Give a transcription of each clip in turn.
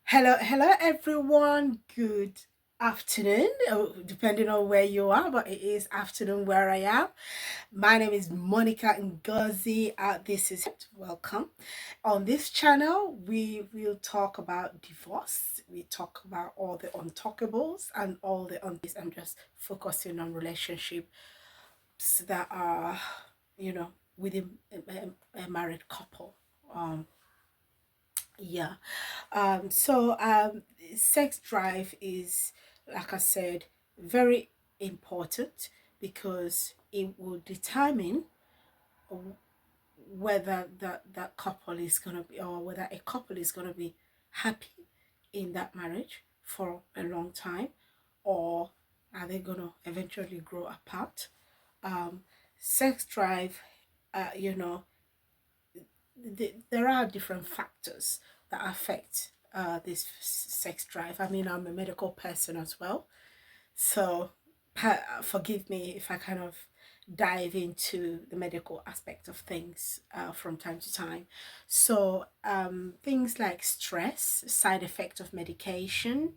Hello everyone. Good afternoon, depending on where you are, but it is afternoon where I am. My name is Monica Ngozi. This is welcome. On this channel, we will talk about divorce. We talk about all the untalkables and all the I'm just focusing on relationships that are, you know, within a married couple. Um, yeah. Sex drive is, like I said, very important because it will determine whether that couple is going to be, or whether a couple is going to be happy in that marriage for a long time, or are they going to eventually grow apart. Um, Sex drive, uh, you know, there are different factors that affect this sex drive. I mean, I'm a medical person as well, so forgive me if I kind of dive into the medical aspect of things from time to time. Things like stress, side effect of medication.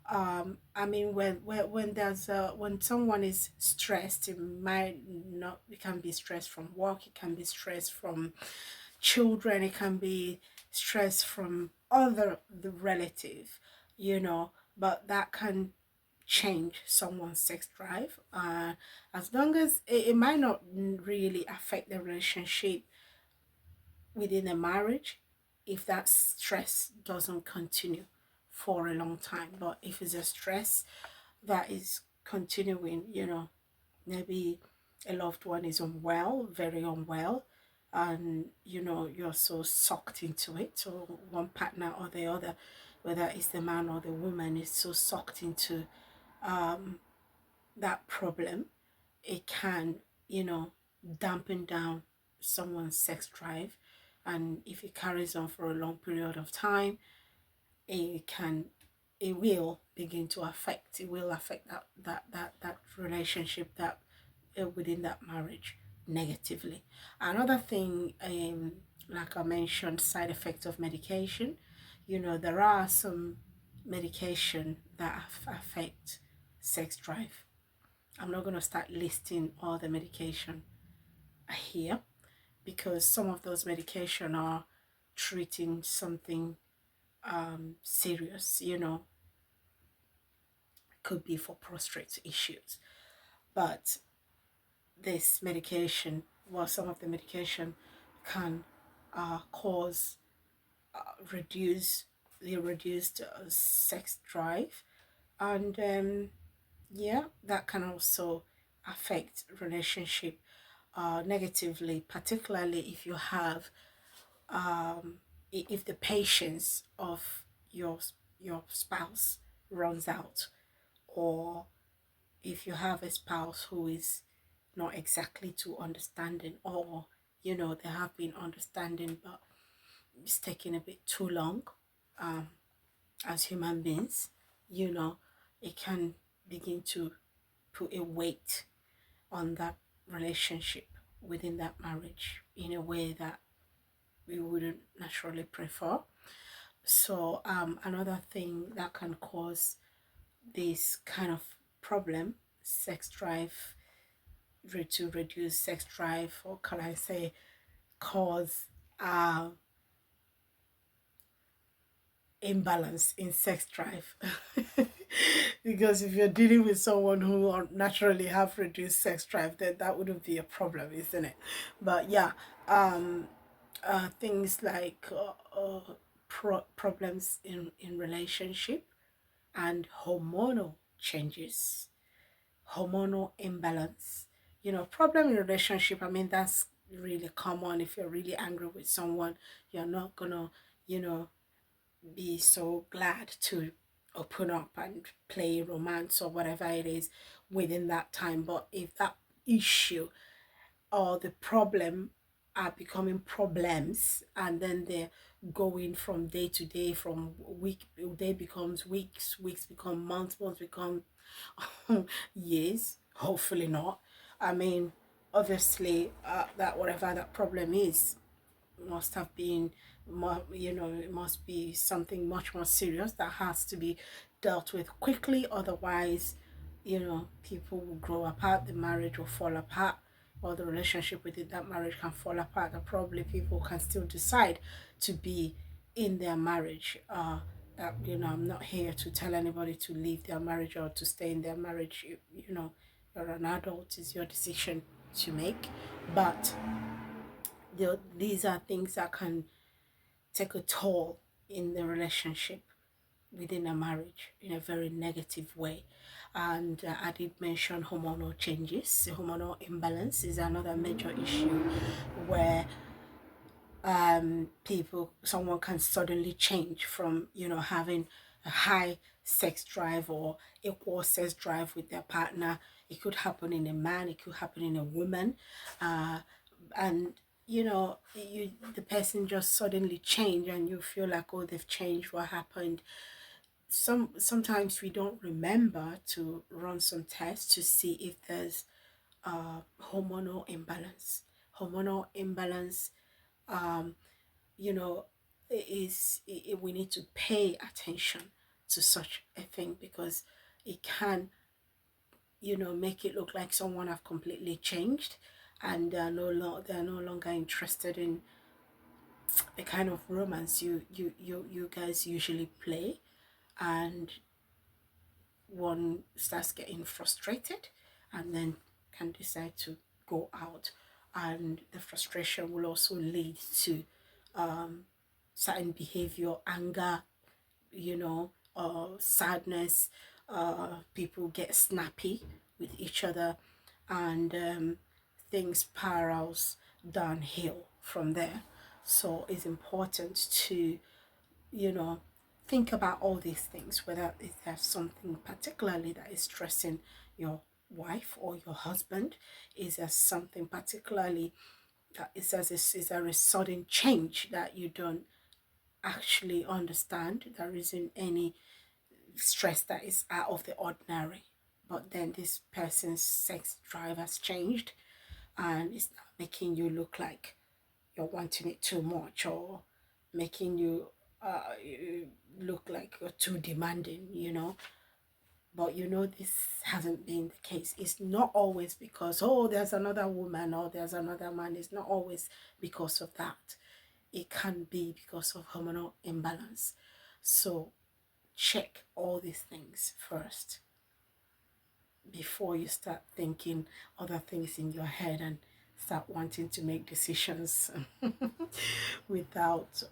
I mean, when someone is stressed, it might not. It can be stress from work. It can be stress from children. It can be stress from the relative, you know. But that can change someone's sex drive. As long as it might not really affect the relationship within a marriage, if that stress doesn't continue for a long time. But if it's a stress that is continuing, maybe a loved one is unwell, very unwell, and you're so sucked into it, so one partner or the other, whether it's the man or the woman, is so sucked into um, that problem, it can, dampen down someone's sex drive. And if it carries on for a long period of time, it can it will begin to affect it will affect that relationship, that within that marriage, negatively. Another thing, like I mentioned, side effects of medication. There are some medication that affect sex drive. I'm not going to start listing all the medication here, because some of those medication are treating something serious, could be for prostate issues. But this medication, well, some of the medication can cause reduce the reduced sex drive, and yeah, that can also affect relationship negatively, particularly if you have if the patience of your spouse runs out, or if you have a spouse who is not exactly too understanding, or they have been understanding but it's taking a bit too long. um, as human beings, you know it can begin to put a weight on that relationship within that marriage in a way that we wouldn't naturally prefer. So another thing that can cause this kind of problem, sex drive, to reduce sex drive, or can I say cause uh, imbalance in sex drive. Because if you're dealing with someone who naturally have reduced sex drive, then that wouldn't be a problem, isn't it? But yeah, um, things like problems in relationship, and hormonal changes, hormonal imbalance. Problem in relationship, I mean, that's really common. If you're really angry with someone, you're not gonna, you know, be so glad to open up and play romance or whatever it is within that time. But if that issue or the problem are becoming problems, and then they're going from day to day, from week day becomes weeks, weeks become months, months become years, hopefully not. I mean, obviously, that whatever that problem is, must have been more, it must be something much more serious that has to be dealt with quickly. Otherwise, people will grow apart, the marriage will fall apart, or the relationship within that marriage can fall apart, and probably people can still decide to be in their marriage. I'm not here to tell anybody to leave their marriage or to stay in their marriage. You're an adult, it's your decision to make. But these are things that can take a toll in the relationship within a marriage in a very negative way. And I did mention hormonal changes. Hormonal imbalance is another major issue where someone can suddenly change from having a high sex drive or equal sex drive with their partner. It could happen in a man, it could happen in a woman, and the person just suddenly change and you feel like, oh, they've changed, what happened? Sometimes we don't remember to run some tests to see if there's hormonal imbalance. Hormonal imbalance, um, you know, we need to pay attention to such a thing, because it can, make it look like someone have completely changed, and they're no longer interested in the kind of romance you guys usually play, and one starts getting frustrated and then can decide to go out, and the frustration will also lead to certain behavior, anger, sadness. People get snappy with each other, and things spirals downhill from there. So it's important to, you know, think about all these things, whether is there something particularly that is stressing your wife or your husband? Is there something particularly that is there a sudden change that you don't actually understand? There isn't any stress that is out of the ordinary, but then this person's sex drive has changed and it's not making you look like you're wanting it too much, or making you look like you're too demanding, But this hasn't been the case. It's not always because, oh, there's another woman or there's another man. It's not always because of that. It can be because of hormonal imbalance. So check all these things first before you start thinking other things in your head and start wanting to make decisions without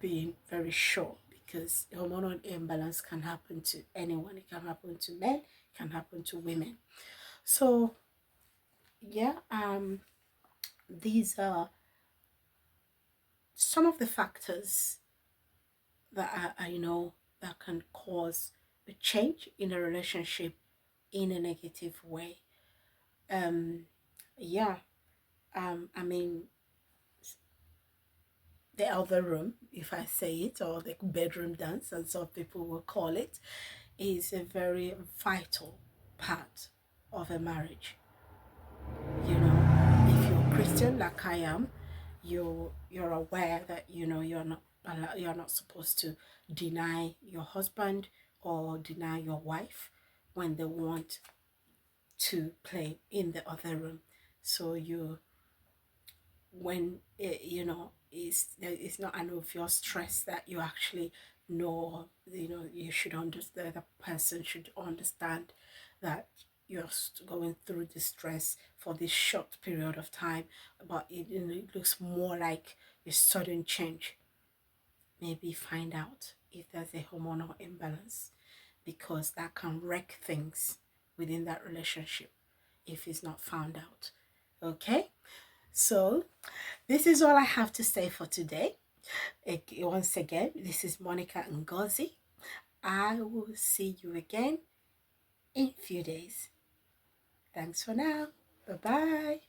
being very sure, because hormonal imbalance can happen to anyone. It can happen to men, it can happen to women. So yeah, these are some of the factors that I know that can cause a change in a relationship in a negative way. um yeah, I mean, the other room, if I say it, or the bedroom dance, as some people will call it, is a very vital part of a marriage. If you're Christian like I am, you're aware that you're not supposed to deny your husband or deny your wife when they want to play in the other room. So when it's not an obvious stress that you actually know, you should understand, the person should understand that you're going through the stress for this short period of time, but it looks more like a sudden change. Maybe find out if there's a hormonal imbalance, because that can wreck things within that relationship if it's not found out. Okay, so this is all I have to say for today. Once again, this is Monica Ngozi. I will see you again in a few days. Thanks for now. Bye bye.